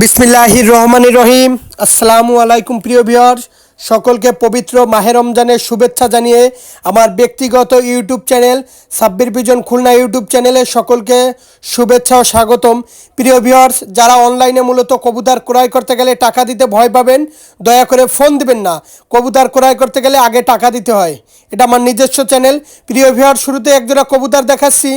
বিসমিল্লাহির রহমানির রহিম। আসসালামু আলাইকুম প্রিয় ভিউয়ার্স, সকলকে পবিত্র মাহে রমজানের শুভেচ্ছা জানিয়ে আমার ব্যক্তিগত YouTube channel Sabbir vision Khulna YouTube চ্যানেলে সকলকে শুভেচ্ছা ও স্বাগতম। প্রিয় ভিউয়ার্স, যারা অনলাইনে মূলত কবুতর ক্রয় করতে গেলে টাকা দিতে ভয় পাবেন, দয়া করে ফোন দিবেন না। কবুতর ক্রয় করতে গেলে আগে টাকা দিতে হয়। এটা আমার নিজস্ব চ্যানেল। প্রিয় ভিউয়ার্স, শুরুতে একজোড়া কবুতর দেখাচ্ছি।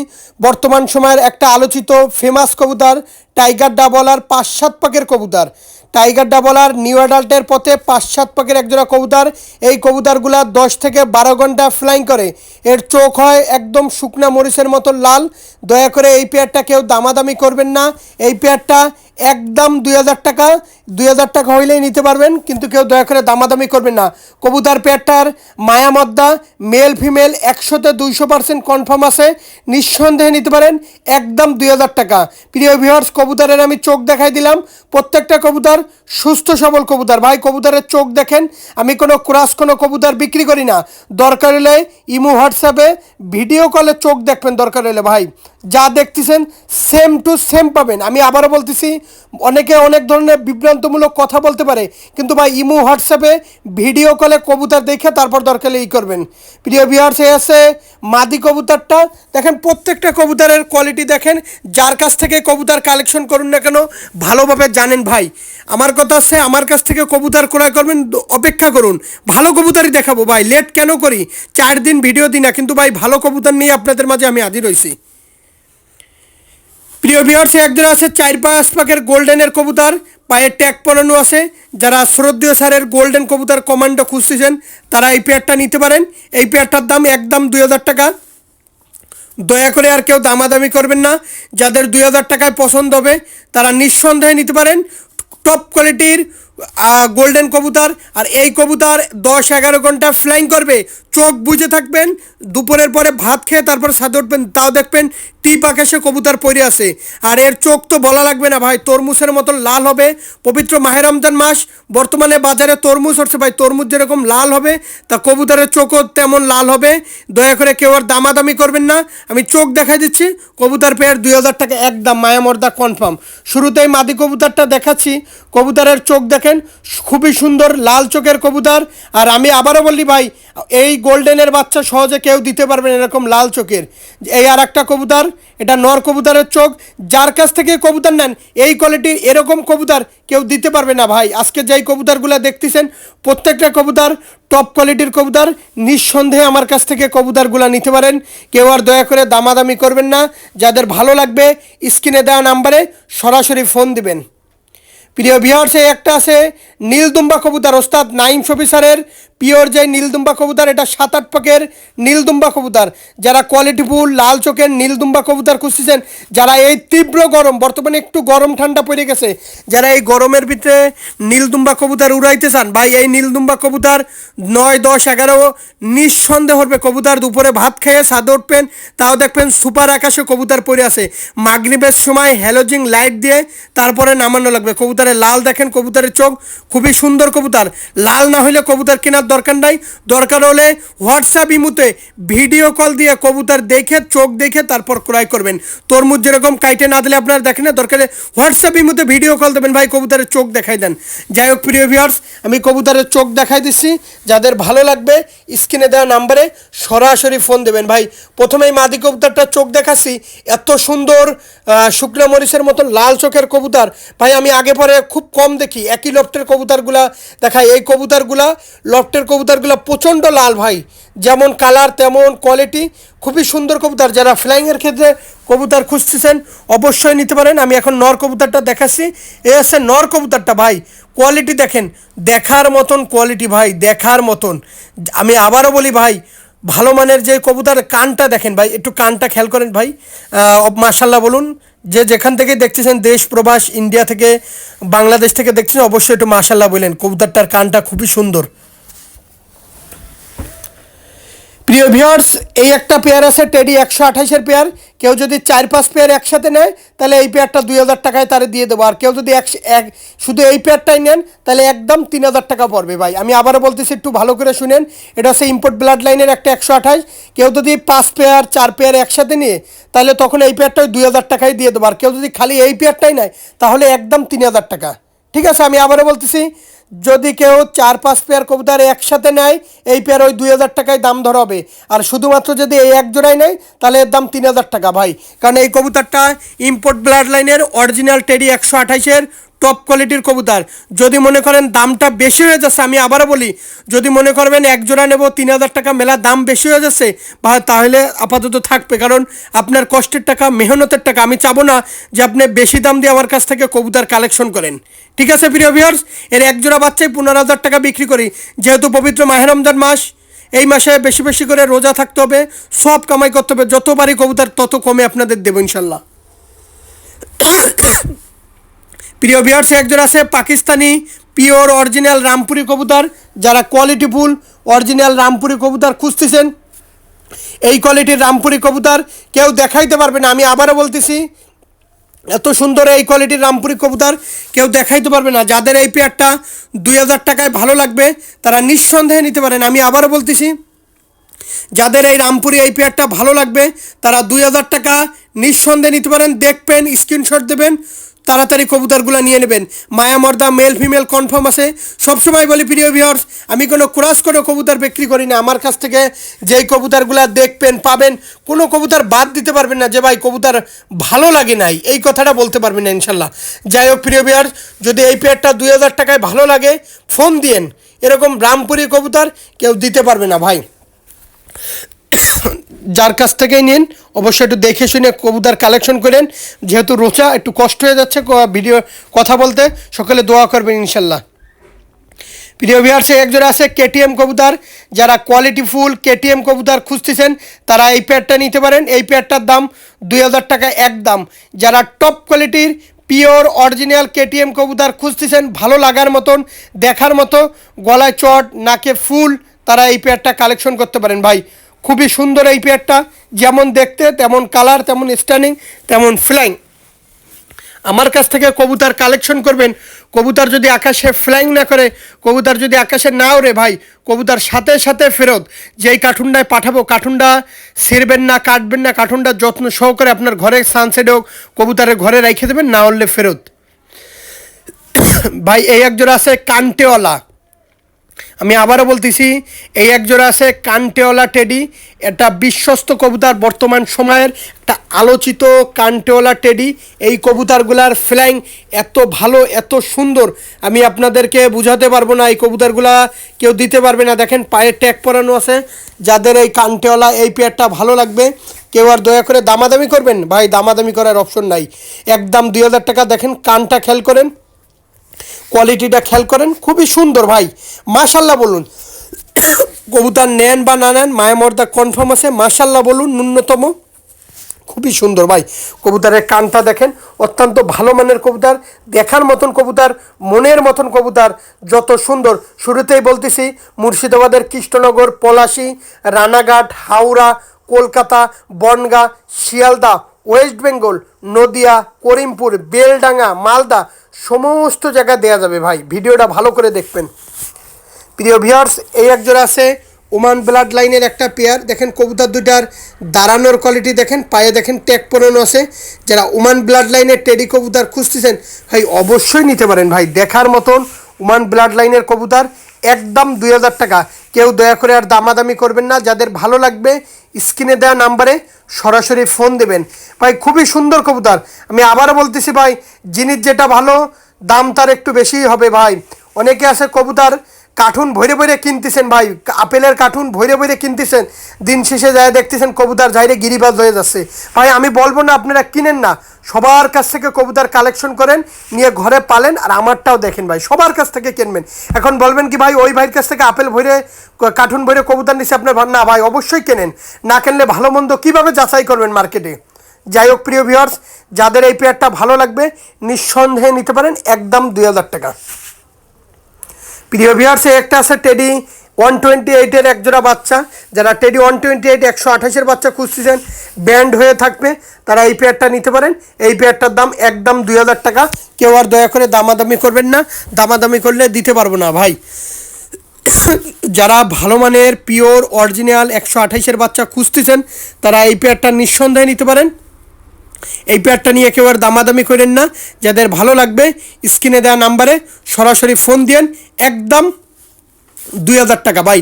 বর্তমান সময়ের একটা আলোচিত ফেমাস কবুতর টাইগার ডাবলার 5-7 পাকের কবুতর। টাইগার ডাবলার নিউ অ্যাডাল্টের পথে 5-7 পাকের একজোড়া কবুতর। এই কবুতরগুলা 10 থেকে 12 ঘন্টা ফ্লাইং করে। এর চোখ হয় একদম শুকনা মরিচের মতো লাল। দয়া করে এই পেয়ারটা কেউ দামাদামি করবেন না। এই পেয়ারটা একদম 2000 টাকা, 2000 টাকা হইলেই নিতে পারবেন, কিন্তু কেউ দয়া করে দামাদামি করবেন না। কবুতর পেয়ারটার মায়ামদ্দা মেল ফিমেল 100-200% কনফার্ম আছে, নিঃসন্দেহে নিতে পারেন, একদম 2000 টাকা। প্রিয় ভিউয়ার্স, কবুতরের আমি চোখ দেখাই দিলাম। প্রত্যেকটা কবুতর সুস্থ সবল কবুতর। ভাই, কবুতরের চোখ দেখেন। আমি কোনো ক্রাস কোনো কবুতর বিক্রি করি না। দরকার হলে ইমো হোয়াটসঅ্যাপে ভিডিও কলে চোখ দেখবেন। দরকার হলে ভাই যা দেখতেছেন সেম টু সেম পাবেন। আমি আবারও বলতেছি, অনেকে অনেক ধরনের বিভ্রান্তমূলক কথা বলতে পারে, কিন্তু ভাই ইমো হোয়াটসঅ্যাপে ভিডিও কলে কবুতর দেখে তারপর দরকার হলে করবেন। প্রিয় ভিউয়ার্স, এ আছে মাদি কবুতরটা দেখেন। প্রত্যেকটা কবুতরের কোয়ালিটি দেখেন। যার কাছ থেকে কবুতর কালেকশন করুন না কেন, ভালোভাবে জানেন ভাই। আমার কথা আছে, আমার কাছ থেকে কবুতর ক্রয় করবেন, অপেক্ষা করুন, ভালো কবুতরই দেখাবো ভাই। লেট কেন করি? 4 দিন ভিডিও দিই না, কিন্তু ভাই ভালো কবুতর নিয়ে আপনাদের মাঝে আমি হাজির হয়েছি। প্রিয় ভিউয়ার্স, একজন আছে 4-5 পাকের গোল্ডেনের কবুতর, পায়ের ট্যাগ পরানো আছে। যারা শ্রদ্ধেয় স্যারের গোল্ডেন কবুতর কমান্ডো খুঁজতেছেন, তারা এই পেয়ারটা নিতে পারেন। এই পেয়ারটার দাম একদম 2000 টাকা। দয়া করে আর কেউ দামাদামি করবেন না। যাদের 2000 টাকায় পছন্দ হবে তারা নিঃসন্দেহে নিতে পারেন। টপ কোয়ালিটির গোল্ডেন কবুতর। আর এই কবুতর 10-11 ঘন্টা ফ্লাইং করবে। চোখ বুজে থাকবেন, দুপুরের পরে ভাত খেয়ে তারপর ছাদে উঠবেন, তাও দেখবেন টিপ আকাশে কবুতর পড়ে আছে। আর এর চোখ তো বলা লাগবে না ভাই, তরমুজের মতন লাল হবে। পবিত্র মাহে রমজান মাস, বর্তমানে বাজারে তরমুজ হচ্ছে ভাই, তরমুজ যেরকম লাল হবে তা কবুতরের চোখও তেমন লাল হবে। দয়া করে কেউ আর দামাদামি করবেন না। আমি চোখ দেখাই দিচ্ছি। কবুতর পেয়ার 2000 টাকা একদম, মায়ামর্দা কনফার্ম। শুরুতেই মাদি কবুতরটা দেখাচ্ছি। কবুতরের চোখ দেখেন, খুবই সুন্দর লাল চোখের কবুতর। আর আমি আবারও বললি ভাই, এই গোল্ডেনের বাচ্চা সহজে কেউ দিতে পারবেন এরকম লাল চোখের। এই আর একটা কবুতর, এটা নর কবুতরের চোখ। যার কাছ থেকে কবুতর নেন, এই কোয়ালিটির এরকম কবুতর কেউ দিতে পারবে না ভাই। আজকে যেই কবুতরগুলো দেখতেছেন, প্রত্যেকটা কবুতর টপ কোয়ালিটির কবুতর। নিঃসন্দেহে আমার কাছ থেকে কবুতরগুলো নিতে পারেন। কেউ আর দয়া করে দামাদামি করবেন না। যাদের ভালো লাগবে স্ক্রিনে দেওয়া নাম্বারে সরাসরি ফোন দিবেন। প্রিয় ভিউয়ার্স, একটা আছে নীলদুম্বা কবুতর, ওস্তাদ নাইম শফি স্যারের পিওর যে নীলদুম্বা কবুতর। এটা 7-8 পাকের নীলদুম্বা কবুতর। যারা কোয়ালিটিফুল লাল চোখের নীলদুম্বা কবুতর খুঁজতেছেন, যারা এই তীব্র গরম, বর্তমানে একটু গরম ঠান্ডা পড়ে গেছে, যারা এই গরমের ভিতরে নীলদুম্বা কবুতর উড়াইতে চান ভাই, এই নীলদুম্বা কবুতর 9, 10, 11 নিঃসন্দেহ হবে কবুতর। দুপুরে ভাত খেয়ে ছাদে উঠবেন, তাও দেখবেন সুপার আকাশে কবুতর পড়ে আছে। মাগরিবের সময় হ্যালোজিং লাইট দিয়ে তারপরে নামানো লাগবে। কবুতরের লাল দেখেন, কবুতরের চোখ খুবই সুন্দর কবুতর। লাল না হলে কবুতর কেনার দরকার নাই। দরকার হলে হোয়াটসঅ্যাপ ইমুতে ভিডিও কল দিয়ে কবুতর দেখে চোখ দেখে তারপর ক্রয় করবেন। তরমুজ যেরকম কাইটে না দিলে আপনারা দেখেন না, দরকারে হোয়াটসঅ্যাপ ইমুতে ভিডিও কল দেবেন ভাই, কবুতরের চোখ দেখাই দেন। যাই হোক প্রিয় ভিউয়ার্স, আমি কবুতরের চোখ দেখাই দিচ্ছি। যাদের ভালো লাগবে স্ক্রিনে দেওয়া নাম্বারে সরাসরি ফোন দেবেন ভাই। প্রথমেই মাদি কবুতরটার চোখ দেখাচ্ছি। এত সুন্দর শুকনো মরিচের মতন লাল চোখের কবুতর ভাই, আমি আগে পরে খুব কম দেখি। একই লফটের কবুতরগুলা দেখায়। এই কবুতরগুলা লফটের কবুতরগুলা প্রচণ্ড লাল ভাই, যেমন কালার তেমন কোয়ালিটি, খুবই সুন্দর কবুতর। যারা ফ্লাইংয়ের ক্ষেত্রে কবুতর খুঁজতেছেন অবশ্যই নিতে পারেন। আমি এখন নর কবুতরটা দেখাচ্ছি। এ আছে নর কবুতরটা ভাই, কোয়ালিটি দেখেন, দেখার মতন কোয়ালিটি ভাই, দেখার মতন। আমি আবারও বলি ভাই, ভালো মানের যে কবুতর, কানটা দেখেন ভাই, একটু কানটা খেয়াল করেন ভাই। মাশাল্লাহ বলুন। যে যেখান থেকে দেখতেছেন, দেশ প্রবাস, ইন্ডিয়া থেকে, বাংলাদেশ থেকে দেখছেন, অবশ্যই একটু মাশাল্লাহ বলেন। কবুতরটার কানটা খুবই সুন্দর। প্রিয় ভিউয়ার্স, এই একটা পেয়ার আছে টেডি 128-এর পেয়ার। কেউ যদি 4-5 পেয়ার একসাথে নেয় তাহলে এই পেয়ারটা 2000 টাকায় তারে দিয়ে দেবো। আর কেউ যদি শুধু এই পেয়ারটাই নেন তাহলে একদম 3000 টাকা পড়বে ভাই। আমি আবারও বলতেছি, একটু ভালো করে শুনেন। এটা হচ্ছে ইম্পোর্ট ব্লাড লাইনের একটা 128। কেউ যদি 5 পেয়ার 4 পেয়ার একসাথে নিয়ে তাহলে তখন এই পেয়ারটাই 2000 টাকায় দিয়ে দেবো। আর কেউ যদি খালি এই পেয়ারটাই নেয় তাহলে একদম 3000 টাকা। ঠিক আছে, আমি আবারও বলতেছি, যদি কেউ 4-5 পেয়ার কবুতর একসাথে নেয় এই পেয়ার ওই 2000 টাকায় দাম ধরা হবে। আর শুধুমাত্র যদি এই এক জোড়ায় নেয় তাহলে এর দাম 3000 টাকা ভাই। কারণ এই কবুতরটা ইম্পোর্ট ব্লাড লাইনের অরিজিনাল টেডি 128-এর টপ কোয়ালিটির কবুতর। যদি মনে করেন দামটা বেশি হয়ে যাচ্ছে, আমি আবারও বলি, যদি মনে করবেন এক জোড়া নেব 3000 টাকা, মেলা দাম বেশি হয়ে যাচ্ছে ভাই, তাহলে আপাতত থাকবে। কারণ আপনার কষ্টের টাকা, মেহনতের টাকা, আমি চাবো না যে আপনি বেশি দাম দিয়ে আমার কাছ থেকে কবুতর কালেকশন করেন। ঠিক আছে প্রিয় ভিউয়ার্স, এর এক জোড়া বাচ্চাই 15,000 টাকা বিক্রি করি। যেহেতু পবিত্র মাহে রমজান মাস, এই মাসে বেশি বেশি করে রোজা থাকতে হবে, সব কামাই করতে হবে। যতবারই কবুতর তত কমে আপনাদের দেবো ইনশাল্লাহ। প্রিয় ভিউয়ার্স, একজন আছে পাকিস্তানি পিওর অরিজিনাল রামপুরি কবুতর। যারা কোয়ালিটিফুল অরিজিনাল রামপুরি কবুতর খুঁজতেছেন, এই কোয়ালিটির রামপুরি কবুতর কেউ দেখাইতে পারবে না। আমি আবারও বলতেছি, এত সুন্দর এই কোয়ালিটির রামপুরি কবুতর কেউ দেখাইতে পারবে না। যাদের এই পেয়ারটা 2000 টাকায় ভালো লাগবে তারা নিঃসন্দেহে নিতে পারেন। আমি আবারও বলতেছি, যাদের এই রামপুরি এই পেয়ারটা ভালো লাগবে তারা 2000 টাকা নিঃসন্দেহে নিতে পারেন। দেখবেন, স্ক্রিনশট দেবেন, তাড়াতাড়ি কবুতরগুলো নিয়ে নেবেন। মায়া মর্দা মেল ফিমেল কনফার্ম আছে। সবসময় বলি প্রিয় ভিউয়ার্স, আমি কোনো ক্রস করে কবুতর বিক্রি করি না। আমার কাছ থেকে যেই কবুতরগুলো দেখবেন পাবেন, কোনো কবুতর বাদ দিতে পারবেন না যে ভাই কবুতর ভালো লাগে নাই, এই কথাটা বলতে পারবেন না ইনশাল্লাহ। যাই হোক প্রিয় ভিউয়ার্স, যদি এই পেয়ারটা 2000 টাকায় ভালো লাগে ফোন দিয়েন। এরকম রামপুরি কবুতর কেউ দিতে পারবে না ভাই। যার কাছ থেকেই নিন অবশ্যই একটু দেখে শুনে কবুতর কালেকশন করেন। যেহেতু রোচা একটু কষ্ট হয়ে যাচ্ছে ভিডিও কথা বলতে, সকলে দোয়া করবেন ইনশাল্লাহ। প্রিয় ভিউয়ার্স, একজোড়া আছে কেটিএম কবুতর। যারা কোয়ালিটিফুল কেটিএম কবুতর খুঁজতেছেন তারা এই পেয়ারটা নিতে পারেন। এই পেয়ারটার দাম 2000 টাকা একদম। যারা টপ কোয়ালিটির পিওর অরিজিনাল কেটিএম কবুতর খুঁজতেছেন, ভালো লাগার মতন, দেখার মতো, গলায় চট, নাকে ফুল, তারা এই পেয়ারটা কালেকশন করতে পারেন ভাই। খুবই সুন্দর এই পেয়ারটা, যেমন দেখতে তেমন কালার, তেমন স্ট্যান্ডিং, তেমন ফ্লাইং। আমার কাছ থেকে কবুতর কালেকশন করবেন, কবুতর যদি আকাশে ফ্লাইং না করে, কবুতর যদি আকাশে না ওড়ে ভাই, কবুতর সাথে সাথে ফেরত। যেই কার্টুনটায় পাঠাবো কার্টুনটা ছিঁড়বেন না, কাটবেন না, কার্টুনটা যত্ন সহকারে আপনার ঘরে সানসেট হোক কবুতরের ঘরে রেখে দেবেন, না হলে ফেরত। ভাই এই একজোড়া আছে কান্টেওয়ালা। আমি আবারও বলতেছি, এই একজোড়া আছে কান্টেওয়ালা টেডি। এটা বিশ্বস্ত কবুতর, বর্তমান সময়ের একটা আলোচিত কান্টেওয়ালা টেডি। এই কবুতরগুলার ফ্লাইং এত ভালো, এত সুন্দর, আমি আপনাদেরকে বুঝাতে পারবো না। এই কবুতরগুলা কেউ দিতে পারবে না। দেখেন পায়ে ট্যাগ পরানো আছে। যাদের এই কান্টেওয়ালা এই পেয়ারটা ভালো লাগবে, কেউ আর দয়া করে দামাদামি করবেন ভাই, দামাদামি করার অপশন নাই। একদম 2000 টাকা। দেখেন কানটা খেয়াল করেন, কোয়ালিটিটা খেয়াল করেন, খুবই সুন্দর ভাই, মাশাল্লাহ বলুন। কবুতর নেন বা না নেন, মায়ামর্দা কনফার্ম আছে, মাশাল্লাহ বলুন ন্যূনতম। খুবই সুন্দর ভাই, কবুতরের কানটা দেখেন, অত্যন্ত ভালো মানের কবুতর, দেখার মতন কবুতর, মনের মতন কবুতর, যত সুন্দর। শুরুতেই বলতেছি, মুর্শিদাবাদের কৃষ্ণনগর, পলাশী, রানাঘাট, হাওড়া, কলকাতা, বনগাঁ, শিয়ালদা, ওয়েস্ট বেঙ্গল, নদিয়া, করিমপুর, বেলডাঙ্গা, মালদা, সমস্ত জায়গায় দেয়া যাবে ভাই। ভিডিওটা ভালো করে দেখবেন। প্রিয় ভিউয়ার্স, এই একজোড়া আছে ওমান ব্লাড লাইনের একটা পেয়ার। দেখেন কবুতর দুটার দাঁড়ানোর কোয়ালিটি দেখেন, পায়ে দেখেন ট্যাগ পরানো আছে। যারা ওমান ব্লাড লাইনের টেডি কবুতর খুঁজতেছেন ভাই অবশ্যই নিতে পারেন ভাই, দেখার মতন ওমান ব্লাড লাইনের কবুতর, একদম 2000 টাকা। কেউ দয়া করে আর দামাদামি করবেন না। যাদের ভালো লাগবে স্ক্রিনে দেওয়া নাম্বারে সরাসরি ফোন দেবেন ভাই। খুবই সুন্দর কবুতর। আমি আবারও বলতেছি ভাই, জিনিস যেটা ভালো দাম তার একটু বেশিই হবে ভাই। অনেকে আছে কবুতর কার্টুন ভরে ভরে কিনতেছেন ভাই, আপেলের কার্টুন ভরে ভরে কিনতেছেন, দিন শেষে যায় দেখতেছেন কবুতর যাইরে গিরিবাজ হয়ে যাচ্ছে ভাই। আমি বলবো না আপনারা কিনেন না, সবার কাছ থেকে কবুতর কালেকশন করেন, নিয়ে ঘরে পালেন, আর আমারটাও দেখেন ভাই, সবার কাছ থেকে কিনবেন। এখন বলবেন কি ভাই ওই ভাইয়ের কাছ থেকে আপেল ভরে কার্টুন ভরে কবুতর নিচ্ছে আপনার, না ভাই অবশ্যই কেনেন। না কিনলে ভালো মন্দ কীভাবে যাচাই করবেন মার্কেটে। যাই হোক প্রিয় ভিউয়ার্স, যাদের এই পেয়ারটা ভালো লাগবে নিঃসন্দেহে নিতে পারেন, একদম 2000 টাকা। প্রিয় ভিউয়ার্স, একটা আছে টেডি 128-এর একজোড়া বাচ্চা, যারা টেডি 128 128-এর বাচ্চা খুঁজতেছেন ব্যান্ড হয়ে থাকবে, তারা এই পেয়ারটা নিতে পারেন। এই পেয়ারটার দাম একদম 2000 টাকা। কেউ আর দয়া করে দামাদামি করবেন না, দামাদামি করলে দিতে পারবো না ভাই। যারা ভালো মানের পিওর অরিজিনাল 128-এর বাচ্চা খুঁজতেছেন তারা এই পেয়ারটা নিঃসন্দেহে নিতে পারেন। এই পেয়ারটা নিয়ে কেউ আর দামাদামি করেন না। যাদের ভালো লাগবে স্ক্রিনে দেওয়া নাম্বারে সরাসরি ফোন দিয়েন। একদম 2000 টাকা ভাই,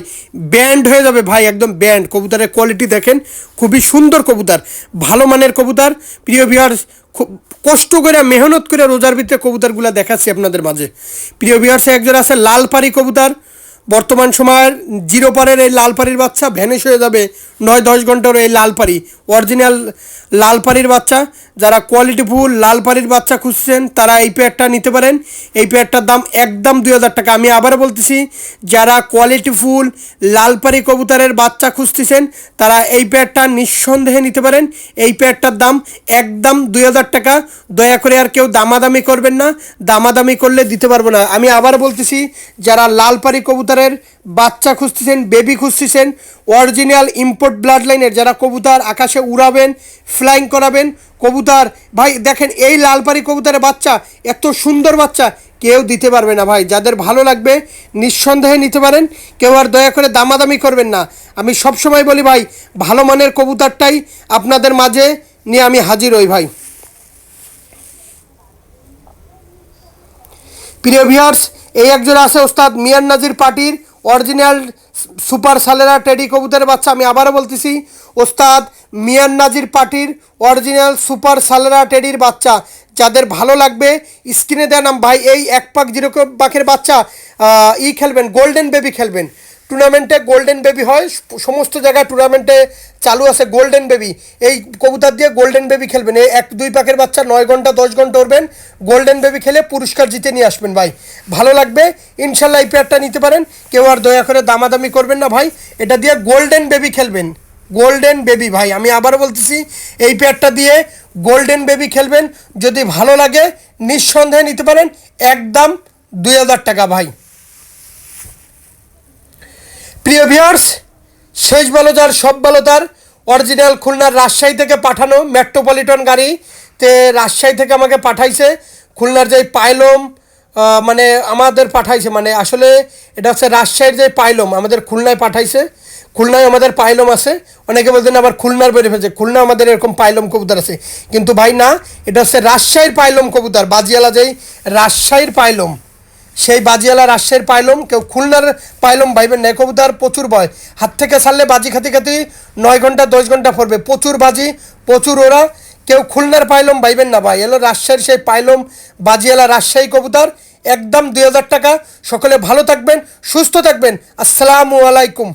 ব্যান্ড হয়ে যাবে ভাই, একদম ব্যান্ড। কবুতরের কোয়ালিটি দেখেন, খুবই সুন্দর কবুতর, ভালো মানের কবুতর। প্রিয় ভিউয়ার্স, খুব কষ্ট করে মেহনত করে রোজার ভিতরে কবুতরগুলো দেখাচ্ছি আপনাদের মাঝে। প্রিয় ভিউয়ার্স, একজন আছে লালপাড়ি কবুতর, বর্তমান সময়ের জিরো পারের এই লালপাড়ির বাচ্চা ভ্যানিশ হয়ে যাবে 9-10 ঘন্টার এই লালপাড়ি, অরিজিনাল লালপাড়ির বাচ্চা। যারা কোয়ালিটিফুল লালপাড়ির বাচ্চা খুঁজছেন তারা এই পেয়ারটা নিতে পারেন। এই পেয়ারটার দাম একদম 2000 টাকা। আমি আবার বলতেছি, যারা কোয়ালিটিফুল লালপাড়ি কবুতরের বাচ্চা খুঁজতেছেন তারা এই পেয়ারটা নিঃসন্দেহে নিতে পারেন। এই পেয়ারটার দাম একদম 2000 টাকা। দয়া করে আর কেউ দামাদামি করবেন না, দামাদামি করলে দিতে পারবো না। আমি আবার বলতেছি, যারা লালপাড়ি কবুতরের বাচ্চা খুঁজতেছেন, বেবি খুঁজতেছেন, অরিজিনাল ইম্পোর্ট ব্লাড লাইনের, যারা কবুতর আকাশে উড়াবেন, ফ্লাইং করাবেন কবুতর, ভাই দেখেন এই লালপাড়ি কবুতরের বাচ্চা, এত সুন্দর বাচ্চা কেউ দিতে পারবে না ভাই। যাদের ভালো লাগবে নিঃসন্দেহে নিতে পারেন। কেউ আর দয়া করে দামাদামি করবেন না। আমি সবসময় বলি ভাই, ভালো মানের কবুতরটাই আপনাদের মাঝে নিয়ে আমি হাজির হই ভাই। প্রিয় ভিউয়ার্স, এই একজোড়া আছে ওস্তাদ মিয়ান নাজির পার্টির অরিজিনাল সুপার সালেরা টেডি কবুতরের বাচ্চা। আমি আবারও বলতেছি, ওস্তাদ মিয়ান নাজির পার্টির অরিজিনাল সুপার সালেরা টেডির বাচ্চা। যাদের ভালো লাগবে স্ক্রিনে দেওয়া নাম ভাই, এই এক পাক জিরো পাখের বাচ্চা খেলবেন, গোল্ডেন বেবি খেলবেন। টুর্নামেন্টে গোল্ডেন বেবি হয়, সমস্ত জায়গায় টুর্নামেন্টে চালু আছে গোল্ডেন বেবি। এই কবুতর দিয়ে গোল্ডেন বেবি খেলবেন। এই 1-2 পাখের বাচ্চা 9 ঘন্টা 10 ঘন্টা উড়বেন, গোল্ডেন বেবি খেলে পুরস্কার জিতে নিয়ে আসবেন ভাই। ভালো লাগবে ইনশাল্লাহ, এই পেয়ারটা নিতে পারেন। কেউ আর দয়া করে দামাদামি করবেন না ভাই, এটা দিয়ে গোল্ডেন বেবি খেলবেন, গোল্ডেন বেবি ভাই। আমি আবারও বলতেছি, এই পেয়ারটা দিয়ে গোল্ডেন বেবি খেলবেন। যদি ভালো লাগে নিঃসন্দেহে নিতে পারেন, একদম 2000 টাকা ভাই। প্রিয় ভিউয়ার্স, শেষ ভালো যার সব ভালো তার, অরিজিনাল খুলনার রাজশাহী থেকে পাঠানো মেট্রোপলিটন গাড়িতে, রাজশাহী থেকে আমাকে পাঠাইছে। খুলনার যে পাইলম মানে আমাদের পাঠাইছে, মানে আসলে এটা হচ্ছে রাজশাহীর যে পাইলম আমাদের খুলনায় পাঠাইছে। খুলনায় আমাদের পাইলম আছে, অনেকে বলতেন আবার খুলনার বেড়ে ফেলছে, খুলনা আমাদের এরকম পাইলম কবুতর আছে, কিন্তু ভাই না, এটা হচ্ছে রাজশাহীর পাইলম কবুতর। বাজিয়ালা যেই রাজশাহীর পাইলম, সেই বাজিয়ালা রাজশাহীর পাইলম। কেউ খুলনার পাইলম ভাইবেন না, কবুতর প্রচুর ভয়, হাত থেকে ছাড়লে বাজি খাতি খাতি 9 ঘন্টা 10 ঘন্টা পড়বে, প্রচুর বাজি, প্রচুর ওরা। কেউ খুলনার পাইলম ভাইবেন না ভাই, এলো রাজশাহীর সেই পাইলম, বাজিয়ালা রাজশাহী কবুতর, একদম 2000 টাকা। সকলে ভালো থাকবেন, সুস্থ থাকবেন। আসসালামু আলাইকুম।